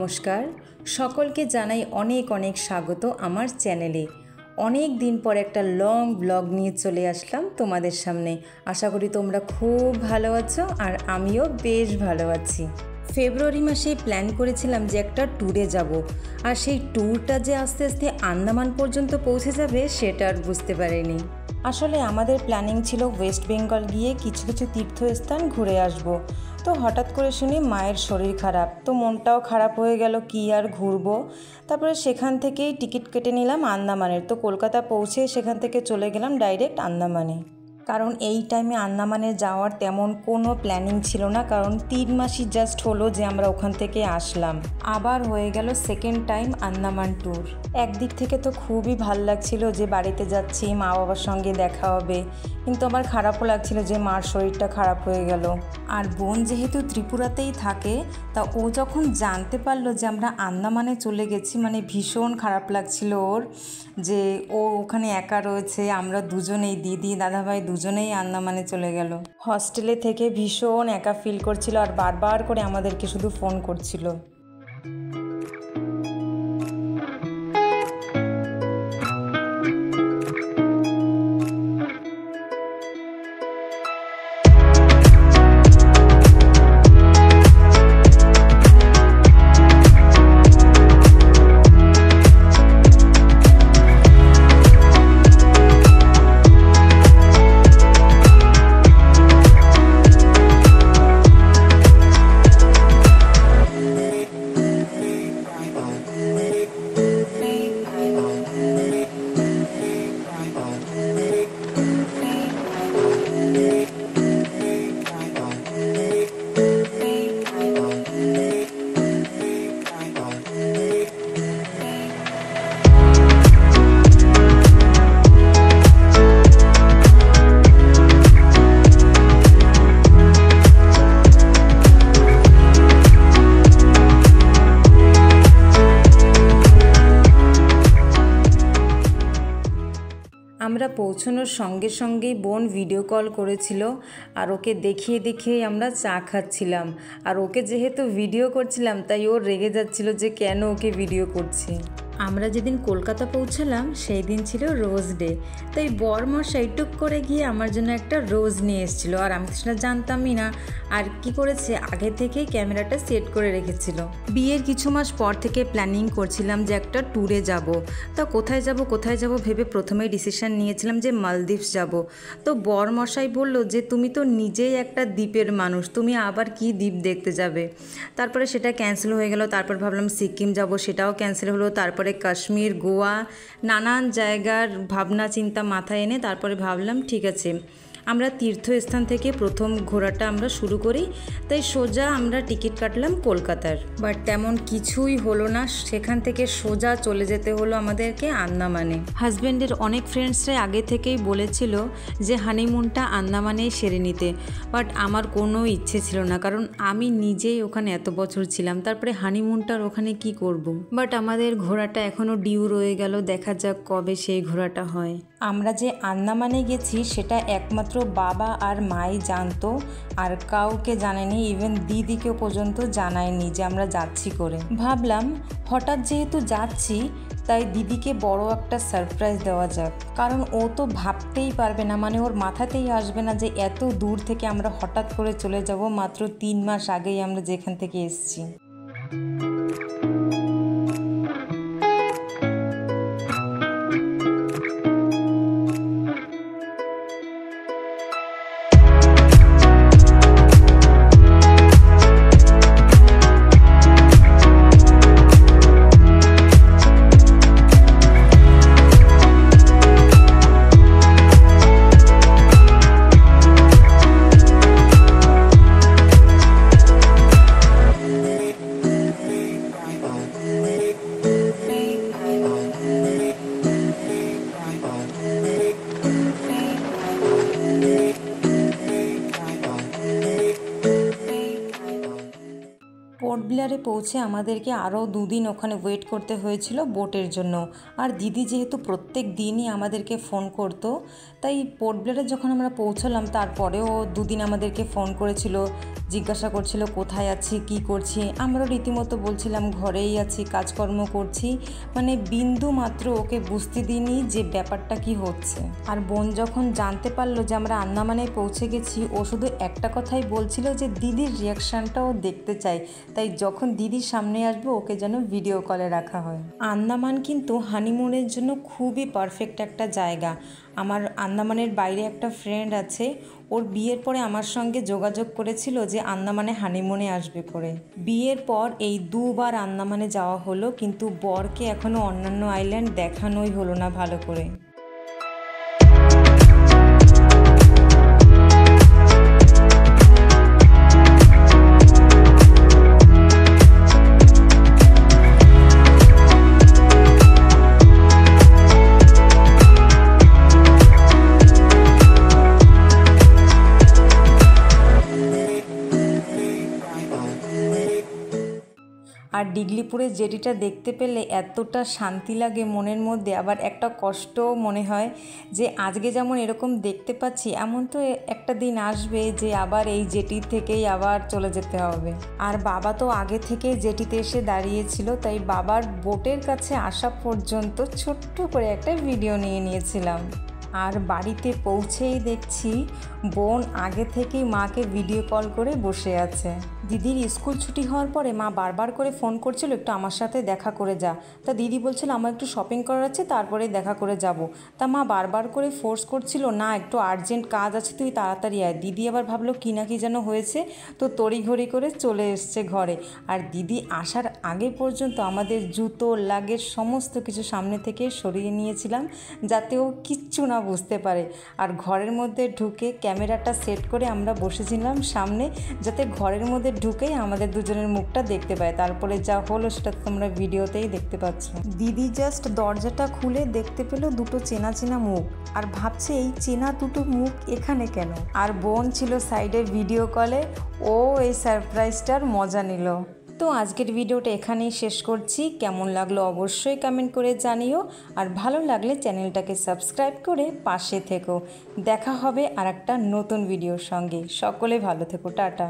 নমস্কার, সকলকে জানাই অনেক অনেক স্বাগত আমার চ্যানেলে। অনেক দিন পর একটা লং ব্লগ নিয়ে চলে আসলাম তোমাদের সামনে। আশা করি তোমরা খুব ভালো আছো আর আমিও বেশ ভালো আছি। ফেব্রুয়ারি মাসে প্ল্যান করেছিলাম যে একটা ট্যুরে যাব, আর সেই ট্যুরটা যে আস্তে আস্তে আন্দামান পর্যন্ত পৌঁছে যাবে সেটা আর বুঝতে পারিনি। আসলে আমাদের প্ল্যানিং ছিল ওয়েস্ট বেঙ্গল গিয়ে কিছু কিছু তীর্থস্থান ঘুরে আসব। তো হঠাৎ করে শুনি মায়ের শরীর খারাপ, তো মনটাও খারাপ হয়ে গেল, কি আর ঘুরবো। তারপরে সেখান থেকেই টিকিট কেটে নিলাম আন্দামানের। তো কলকাতা পৌঁছে সেখান থেকে চলে গেলাম ডাইরেক্ট আন্দামানে, কারণ এই টাইমে আন্দামানে যাওয়ার তেমন কোনো প্ল্যানিং ছিল না, কারণ 3 মাসই জাস্ট হলো যে আমরা ওখান থেকে আসলাম। আবার হয়ে গেল সেকেন্ড টাইম আন্দামান ট্যুর। একদিক থেকে তো খুবই ভাল লাগছিল যে বাড়িতে যাচ্ছি, মা বাবার সঙ্গে দেখা হবে, কিন্তু আমার খারাপও লাগছিল যে মার শরীরটা খারাপ হয়ে গেল। আর বোন যেহেতু ত্রিপুরাতেই থাকে, তা ও যখন জানতে পারলো যে আমরা আন্দামানে চলে গেছি, মানে ভীষণ খারাপ লাগছিল ওর, যে ও ওখানে একা রয়েছে। আমরা দুজনেই, দিদি দাদাভাই দুজনেই আন্দামানে চলে গেল। হস্টেলে থেকে ভীষণ একা ফিল করছিল আর বারবার করে আমাদেরকে শুধু ফোন করছিল। আমরা পৌঁছানোর সঙ্গে সঙ্গেই বোন ভিডিও কল করেছিল, আর ওকে দেখিয়ে দেখিয়ে আমরা চা খাচ্ছিলাম। আর ওকে যেহেতু ভিডিও করছিলাম, তাই ও রেগে যাচ্ছিল যে কেন ওকে ভিডিও করছি। আমরা যেদিন কলকাতা পৌঁছালাম সেই দিন ছিল রোজ ডে, তাই বরমশাই টুক করে গিয়ে আমার জন্য একটা রোজ নিয়ে এসেছিল, আর আমি তো সেটা জানতামই না। আর কি করেছে, আগে থেকেই ক্যামেরাটা সেট করে রেখেছিল। বিয়ের কিছু মাস পর থেকে প্ল্যানিং করছিলাম যে একটা ট্যুরে যাব। তা কোথায় যাব ভেবে প্রথমেই ডিসিশন নিয়েছিলাম যে মালদ্বীপস যাব। তো বরমশাই বলল যে তুমি তো নিজেই একটা দ্বীপের মানুষ, তুমি আবার কি দ্বীপ দেখতে যাবে। তারপরে সেটা ক্যান্সেল হয়ে গেল। তারপর ভাবলাম সিকিম যাব, সেটাও ক্যান্সেল হলো। তারপরে কাশ্মীর, গোয়া, নানান জায়গার ভাবনা চিন্তা মাথায় এনে তারপরে ভাবলাম ঠিক আছে, আমরা তীর্থস্থান থেকে প্রথম ঘোরাটা আমরা শুরু করি। তাই সোজা আমরা টিকিট কাটলাম কলকাতার। বাট তেমন কিছুই হলো না, সেখান থেকে সোজা চলে যেতে হলো আমাদেরকে আন্দামানে। হাজব্যান্ডের অনেক ফ্রেন্ডসরাই আগে থেকেই বলেছিল যে হানিমুনটা আন্দামানেই সেরে নিতে, বাট আমার কোনো ইচ্ছে ছিল না, কারণ আমি নিজেই ওখানে এত বছর ছিলাম, তারপরে হানিমুনটার ওখানে কি করব। বাট আমাদের ঘোরাটা এখনও ডিউ রয়ে গেল, দেখা যাক কবে সেই ঘোরাটা হয়। আমরা যে আন্দামানে গেছি সেটা একমাত্র বাবা আর মাই জানতো, আর কাউকে জানায়নি, ইভেন দিদিকেও পর্যন্ত জানায়নি যে আমরা যাচ্ছি করে। ভাবলাম হঠাৎ যেহেতু যাচ্ছি, তাই দিদিকে বড় একটা সারপ্রাইজ দেওয়া যাক, কারণ ও তো ভাবতেই পারবে না, মানে ওর মাথাতেই আসবে না যে এত দূর থেকে আমরা হঠাৎ করে চলে যাব, মাত্র 3 মাস আগেই আমরা যেখান থেকে এসেছি। পোর্ট ব্লেয়ারে পৌঁছে আমাদেরকে আরও 2 দিন ওখানে ওয়েট করতে হয়েছিল বোটের জন্য। আর দিদি যেহেতু প্রত্যেক দিনই আমাদেরকে ফোন করতো, তাই পোর্ট ব্লেয়ারে যখন আমরা পৌঁছলাম তারপরেও 2 দিন আমাদেরকে ফোন করেছিল জিজ্ঞাসা করছিল কোথায় আছি, কি করছি। আমরাও রীতিমতো বলছিলাম ঘরেই আছি, কাজকর্ম করছি। মানে বিন্দু মাত্র ওকে বুঝতে দিইনি যে ব্যাপারটা কি হচ্ছে। আর বোন যখন জানতে পারলো যে আমরা আন্দামানে পৌঁছে গেছি, ও শুধু একটা কথাই বলছিল যে দিদির রিয়াকশানটাও দেখতে চাই, তাই যখন দিদির সামনে আসবে ওকে যেন ভিডিও কলে রাখা হয়। আন্দামান কিন্তু হানিমুনের জন্য খুবই পারফেক্ট একটা জায়গা। আমার আন্দামানের বাইরে একটা ফ্রেন্ড আছে, ওর বিয়ের পরে আমার সঙ্গে যোগাযোগ করেছিল যে আন্দামানে হানিমুনে আসবে করে। বিয়ের পর এই 2বার আন্দামানে যাওয়া হলো, কিন্তু বরকে এখনও অন্যান্য আইল্যান্ড দেখানোই হলো না ভালো করে। আর ডিগলিপুরে জেটিটা দেখতে পেলে এতটা শান্তি লাগে মনের মধ্যে, আবার একটা কষ্টও মনে হয় যে আজকে যেমন এরকম দেখতে পাচ্ছি, এমন তো একটা দিন আসবে যে আবার এই জেটি থেকেই আবার চলে যেতে হবে। আর বাবা তো আগে থেকে জেটিতে এসে দাঁড়িয়েছিল, তাই বাবার বোটের কাছে আসা পর্যন্ত ছোট্ট করে একটা ভিডিও নিয়ে নিয়েছিলাম। আর বাড়িতে পৌঁছেই দেখছি বোন আগে থেকেই মাকে ভিডিও কল করে বসে আছে। দিদির স্কুল ছুটি হওয়ার পরে মা বারবার করে ফোন করছিল একটু আমার সাথে দেখা করে যা। তা দিদি বলছিল আমার একটু শপিং করার আছে, তারপরে দেখা করে যাব। তা মা বারবার করে ফোর্স করছিল না একটু আর্জেন্ট কাজ আছে, তুই তাড়াতাড়ি আয়। দিদি আবার ভাবলো কি না কি যেন হয়েছে, তো তড়িঘড়ি করে চলে এসছে ঘরে। আর দিদি আসার আগে পর্যন্ত আমাদের জুতো লাগেজ সমস্ত কিছু সামনে থেকে সরিয়ে নিয়েছিলাম যাতে ও কিচ্ছু না বুঝতে পারে। আর ঘরের মধ্যে ঢুকে ক্যামেরাটা সেট করে আমরা বসেছিলাম সামনে, যাতে ঘরের মধ্যে ঢুকেই আমাদের দুজনের মুখটা দেখতে পায়। তারপরে যা হলো সেটা তোমরা ভিডিওতেই দেখতে পাচ্ছ। দিদি জাস্ট দরজাটা খুলে দেখতে পেল দুটো চেনা চেনা মুখ, আর ভাবছে এই চেনা দুটো মুখ এখানে কেন। আর বোন ছিল সাইডে ভিডিও কলে, ও এই সারপ্রাইজটার মজা নিল। তো আজকের ভিডিওটা এখানেই শেষ করছি। কেমন লাগলো অবশ্যই কমেন্ট করে জানিও, আর ভালো লাগলে চ্যানেলটাকে সাবস্ক্রাইব করে পাশে থেকো। দেখা হবে আর একটা নতুন ভিডিওর সঙ্গে। সকলে ভালো থেকো, টাটা।